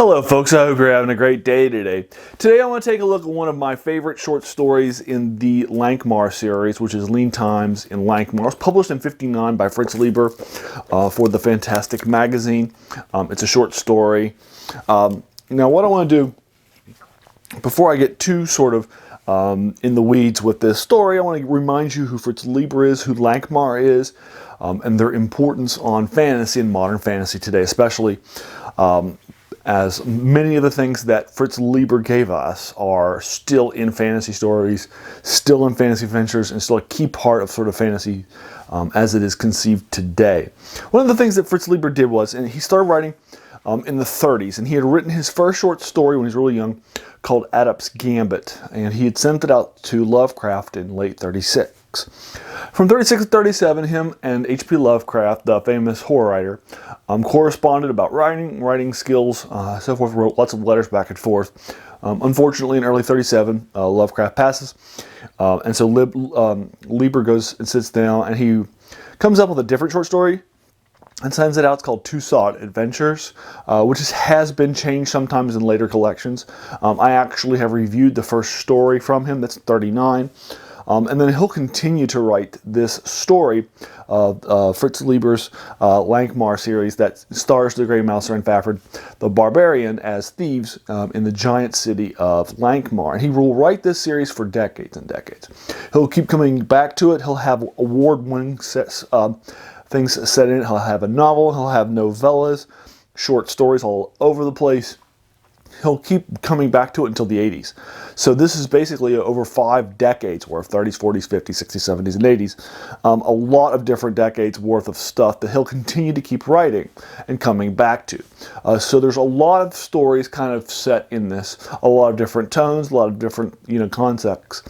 Hello folks, I hope you're having a great day today. Today I want to take a look at one of my favorite short stories in the Lankhmar series, which is Lean Times in Lankhmar. It was published in '59 by Fritz Leiber for the Fantastic magazine. It's a short story. Now what I want to do, before I get too sort of in the weeds with this story, I want to remind you who Fritz Leiber is, who Lankhmar is, and their importance on fantasy and modern fantasy today, especially as many of the things that Fritz Leiber gave us are still in fantasy stories, still in fantasy adventures, and still a key part of sort of fantasy as it is conceived today. One of the things that Fritz Leiber did was, and he started writing in the 30s, and he had written his first short story when he was really young called Adept's Gambit, and he had sent it out to Lovecraft in late 36. From 36 to 37, him and H.P. Lovecraft, the famous horror writer, corresponded about writing skills, so forth, wrote lots of letters back and forth. Unfortunately, in early 37, Lovecraft passes, and so Leiber goes and sits down, and he comes up with a different short story and sends it out. It's called Two Sought Adventures, which has been changed sometimes in later collections. I actually have reviewed the first story from him, that's 39. And then he'll continue to write this story of Fritz Leiber's Lankhmar series that stars the Grey Mouser and Fafhrd the Barbarian as thieves in the giant city of Lankhmar. And he will write this series for decades and decades. He'll keep coming back to it. He'll have award-winning things set in it. He'll have a novel. He'll have novellas, short stories all over the place. He'll keep coming back to it until the 80s. So this is basically over 5 decades worth, 30s, 40s, 50s, 60s, 70s, and 80s. A lot of different decades worth of stuff that he'll continue to keep writing and coming back to. So there's a lot of stories kind of set in this, a lot of different tones, a lot of different concepts.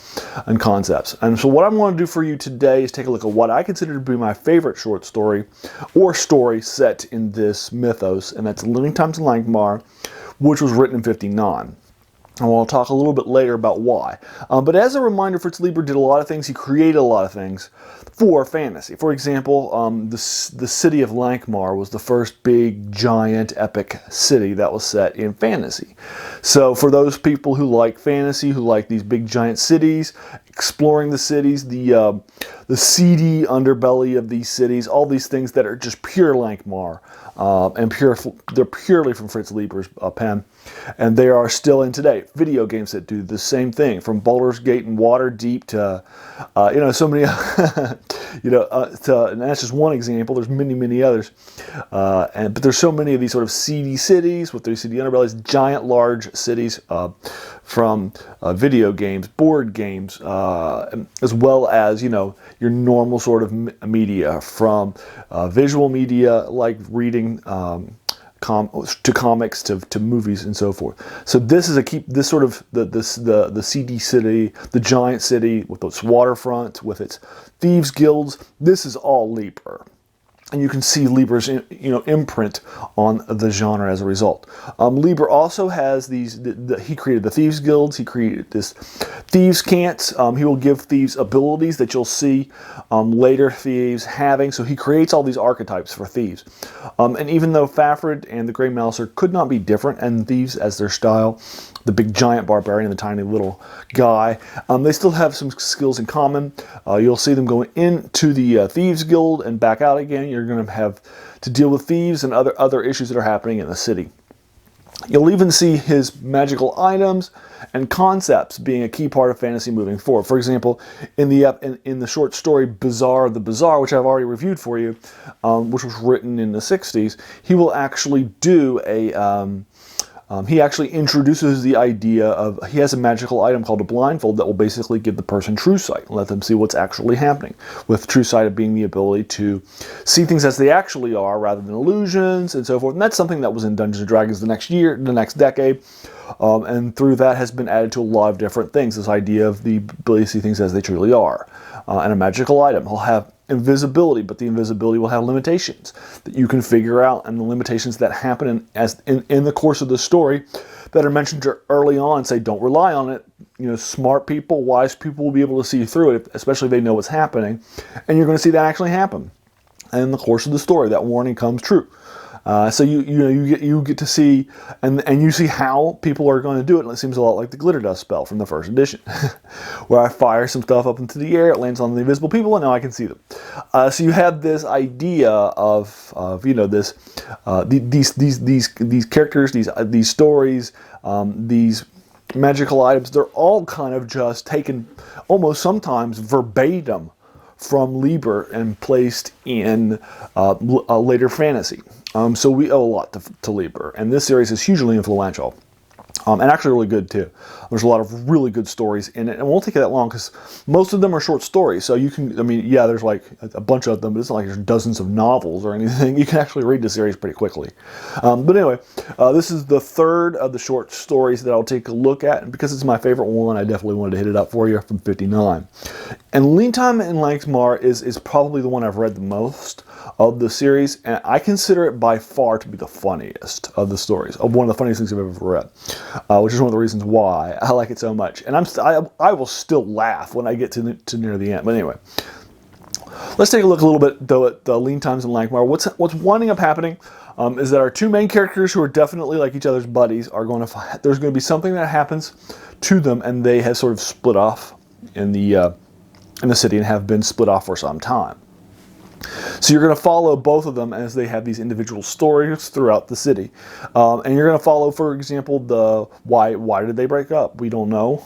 And so what I'm going to do for you today is take a look at what I consider to be my favorite short story or story set in this mythos, and that's Lean Times in Lankhmar, which was written in '59. And we'll talk a little bit later about why. But as a reminder, Fritz Leiber did a lot of things. He created a lot of things for fantasy. For example, the city of Lankhmar was the first big, giant, epic city that was set in fantasy. So for those people who like fantasy, who like these big, giant cities, exploring the cities, the seedy underbelly of these cities, all these things that are just pure Lankhmar, and they're purely from Fritz Leiber's pen, and they are still in today. Video games that do the same thing, from Baldur's Gate and Waterdeep to, so many, and that's just one example. There's many, many others, but there's so many of these sort of seedy cities with their seedy underbellies, giant, large cities from video games, board games, as well as your normal sort of media, from visual media like reading to comics to movies and so forth. So this is this sort of the seedy city, the giant city with its waterfront, with its thieves guilds. This is all Leiber. And you can see Leiber's imprint on the genre as a result. Leiber also has these, he created the Thieves Guilds, he created this Thieves Cants. He will give thieves abilities that you'll see later thieves having. So he creates all these archetypes for thieves. And even though Fafhrd and the Grey Mouser could not be different, and thieves as their style, the big giant barbarian and the tiny little guy, they still have some skills in common. You'll see them going into the Thieves Guild and back out again. You're going to have to deal with thieves and other issues that are happening in the city. You'll even see his magical items and concepts being a key part of fantasy moving forward. For example, in the short story Bizarre the Bizarre, which I've already reviewed for you, which was written in the 60s, he will actually do he actually introduces the idea of, he has a magical item called a blindfold that will basically give the person true sight and let them see what's actually happening, with true sight being the ability to see things as they actually are rather than illusions and so forth. And that's something that was in Dungeons & Dragons the next decade. And through that has been added to a lot of different things, this idea of the ability to see things as they truly are. And a magical item will have invisibility, but the invisibility will have limitations that you can figure out, and the limitations that happen in the course of the story that are mentioned early on say don't rely on it. Smart people, wise people will be able to see through it, especially if they know what's happening, and you're going to see that actually happen. And in the course of the story, that warning comes true. So you get to see and you see how people are going to do it, and it seems a lot like the glitter dust spell from the first edition, where I fire some stuff up into the air, it lands on the invisible people, and now I can see them. So you have this idea of this these characters, these stories, these magical items. They're all kind of just taken almost sometimes verbatim from Leiber and placed in later fantasy. So we owe a lot to Leiber, and this series is hugely influential. And actually really good too. There's a lot of really good stories in it, and it won't take you that long because most of them are short stories. So you can, yeah, there's like a bunch of them, but it's not like there's dozens of novels or anything. You can actually read the series pretty quickly. But anyway, this is the third of the short stories that I'll take a look at, and because it's my favorite one, I definitely wanted to hit it up for you from 59. And Lean Time in Lankhmar is probably the one I've read the most of the series, and I consider it by far to be the funniest of the stories, of one of the funniest things I've ever read, which is one of the reasons why I like it so much. And I will still laugh when I get to near the end. But anyway, let's take a look a little bit though at the Lean Times in Lankhmar. What's winding up happening is that our two main characters, who are definitely like each other's buddies, are going to there's going to be something that happens to them, and they have sort of split off in the city and have been split off for some time. So you're going to follow both of them as they have these individual stories throughout the city, and you're going to follow, for example, the why did they break up? We don't know.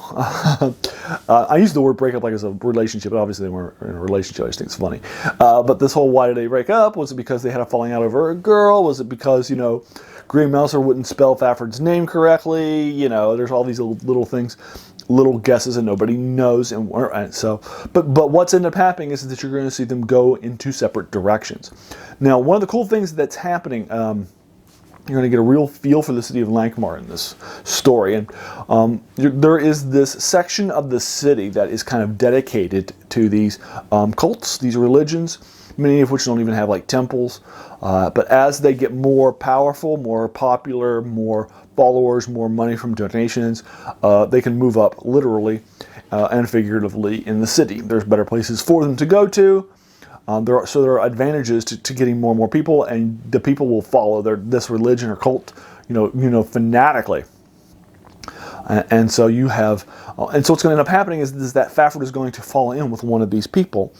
I use the word break up like as a relationship, but obviously they weren't in a relationship. I just think it's funny. But this whole why did they break up? Was it because they had a falling out over a girl? Was it because Grey Mouser wouldn't spell Fafhrd name correctly? There's all these little things, little guesses, and nobody knows. And so, but what's ended up happening is that you're going to see them go in two separate directions. Now, one of the cool things that's happening, you're going to get a real feel for the city of Lankhmar in this story, and there is this section of the city that is kind of dedicated to these cults, these religions, many of which don't even have like temples. But as they get more powerful, more popular, more followers, more money from donations, they can move up literally and figuratively in the city. There's better places for them to go to. There are advantages to getting more and more people, and the people will follow this religion or cult, fanatically. And so you have, and so what's going to end up happening is that Fafhrd is going to fall in with one of these people,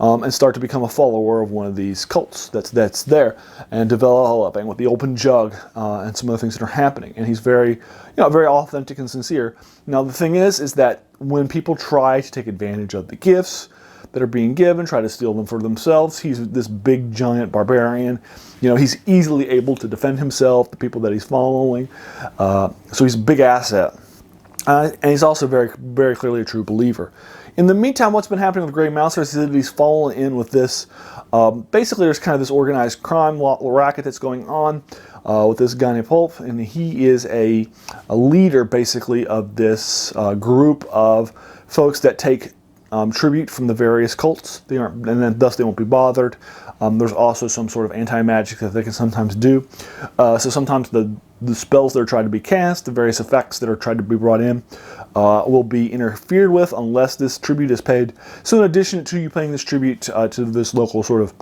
and start to become a follower of one of these cults that's there, and developing with the open jug and some other things that are happening. And he's very authentic and sincere. Now the thing is that when people try to take advantage of the gifts that are being given, try to steal them for themselves, he's this big giant barbarian. He's easily able to defend himself, the people that he's following. So he's a big asset. And he's also very, very clearly a true believer. In the meantime, what's been happening with Grey Mouser is that he's fallen in with this. Basically, there's kind of this organized crime racket that's going on with this guy named Pulp, and he is a leader, basically, of this group of folks that take tribute from the various cults. And then thus they won't be bothered. There's also some sort of anti-magic that they can sometimes do. So sometimes the spells that are trying to be cast, the various effects that are trying to be brought in, will be interfered with unless this tribute is paid. So in addition to you paying this tribute to this local sort of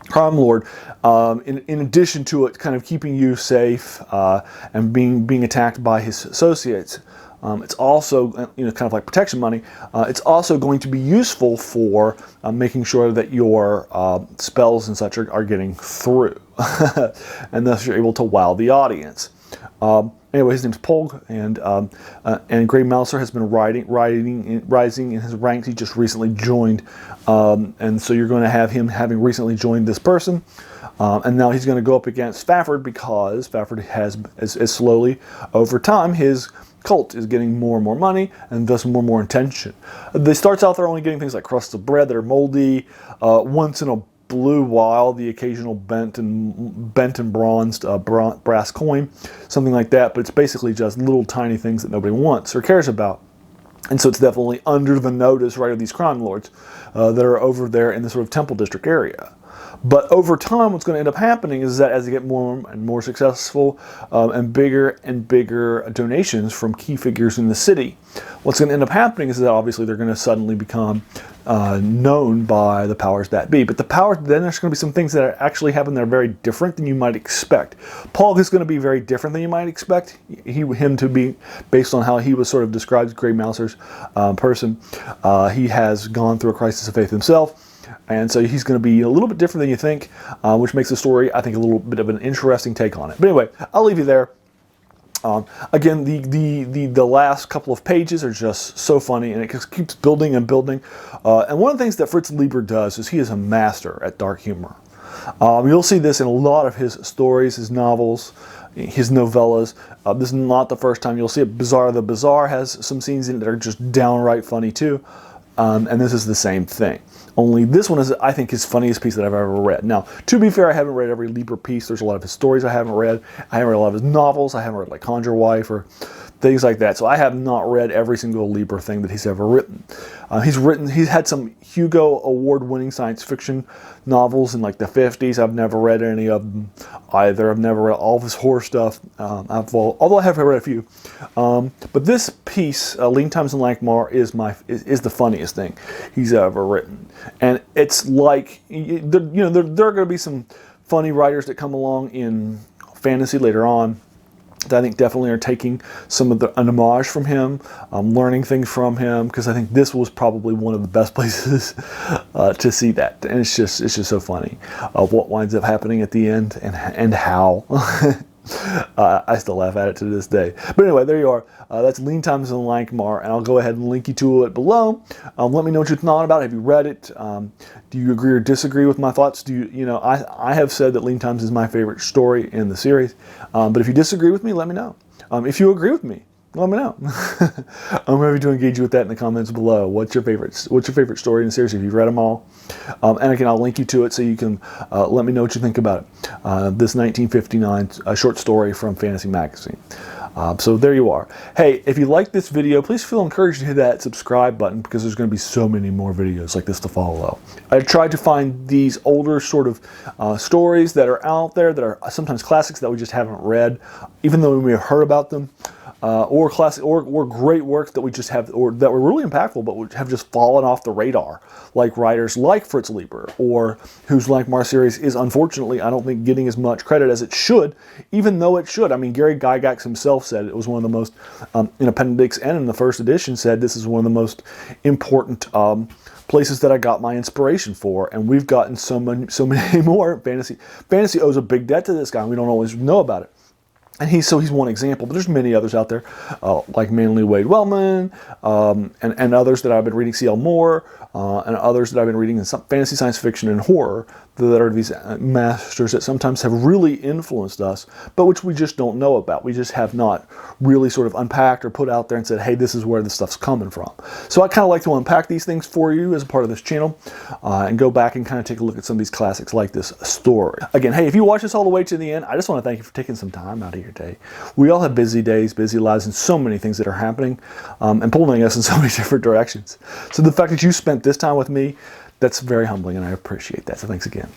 crime lord, in addition to it kind of keeping you safe and being attacked by his associates, it's also, kind of like protection money, it's also going to be useful for making sure that your spells and such are getting through. And thus you're able to wow the audience. Anyway, his name's Pog, and Grey Mouser has been rising in his ranks. He just recently joined, and so you're going to have him having recently joined this person. And now he's going to go up against Fafhrd because Fafhrd has slowly, over time, his cult is getting more and more money and thus more and more attention. They starts out they're only getting things like crusts of bread that are moldy, once in a blue while the occasional bent and bronzed brass coin, something like that, but it's basically just little tiny things that nobody wants or cares about. And so it's definitely under the notice, right, of these crime lords that are over there in the sort of temple district area. But over time, what's going to end up happening is that as they get more and more successful and bigger donations from key figures in the city, what's going to end up happening is that obviously they're going to suddenly become known by the powers that be. But the powers, then there's going to be some things that actually happen that are very different than you might expect. Paul is going to be very different than you might expect. Him to be, based on how he was sort of described as Grey Mouser's person, he has gone through a crisis of faith himself. And so he's going to be a little bit different than you think, which makes the story, I think, a little bit of an interesting take on it. But anyway, I'll leave you there. Again, the last couple of pages are just so funny, and it just keeps building and building. And one of the things that Fritz Leiber does is he is a master at dark humor. You'll see this in a lot of his stories, his novels, his novellas. This is not the first time you'll see it. Bizarre the Bizarre has some scenes in it that are just downright funny too. And this is the same thing. Only this one is, I think, his funniest piece that I've ever read. Now, to be fair, I haven't read every Leiber piece. There's a lot of his stories I haven't read. I haven't read a lot of his novels. I haven't read like Conjure Wife or things like that. So I have not read every single Leiber thing that he's ever written. He's had some Hugo Award-winning science fiction novels in like the 50s. I've never read any of them either. I've never read all of his horror stuff, although I have read a few. But this piece, Lean Times in Lankhmar, is the funniest thing he's ever written. And it's like, there are going to be some funny writers that come along in fantasy later on that I think definitely are taking some of an homage from him, learning things from him, because I think this was probably one of the best places to see that. And it's just so funny what winds up happening at the end and how. I still laugh at it to this day. But anyway, there you are. That's Lean Times in Lankhmar, and I'll go ahead and link you to it below. Let me know what you thought about it. Have you read it? Do you agree or disagree with my thoughts? I have said that Lean Times is my favorite story in the series. But if you disagree with me, let me know. If you agree with me, let me know. I'm ready to engage you with that in the comments below. What's your favorite story in the series? If you've read them all, and again, I'll link you to it so you can let me know what you think about it. This 1959 short story from Fantasy Magazine. So there you are. Hey, if you like this video, please feel encouraged to hit that subscribe button, because there's going to be so many more videos like this to follow. I tried to find these older sort of stories that are out there that are sometimes classics that we just haven't read, even though we may have heard about them. Or classic, or great works that we just have, or that were really impactful, but would have just fallen off the radar, like writers like Fritz Leiber, or whose Lankhmar series is unfortunately, I don't think, getting as much credit as it should, even though it should. I mean, Gary Gygax himself said it was one of the most, in Appendix N in the first edition, said this is one of the most important places that I got my inspiration for, and we've gotten so many more. Fantasy owes a big debt to this guy, and we don't always know about it. And he's one example, but there's many others out there, like Manly Wade Wellman, and others that I've been reading, C.L. Moore, and others that I've been reading in some fantasy, science fiction, and horror, that are these masters that sometimes have really influenced us, but which we just don't know about. We just have not really sort of unpacked or put out there and said, hey, this is where this stuff's coming from. So I kind of like to unpack these things for you as a part of this channel, and go back and kind of take a look at some of these classics like this story. Again, hey, if you watch this all the way to the end, I just want to thank you for taking some time out of your day. We all have busy days, busy lives, and so many things that are happening and pulling us in so many different directions. So the fact that you spent this time with me, that's very humbling, and I appreciate that. So thanks again.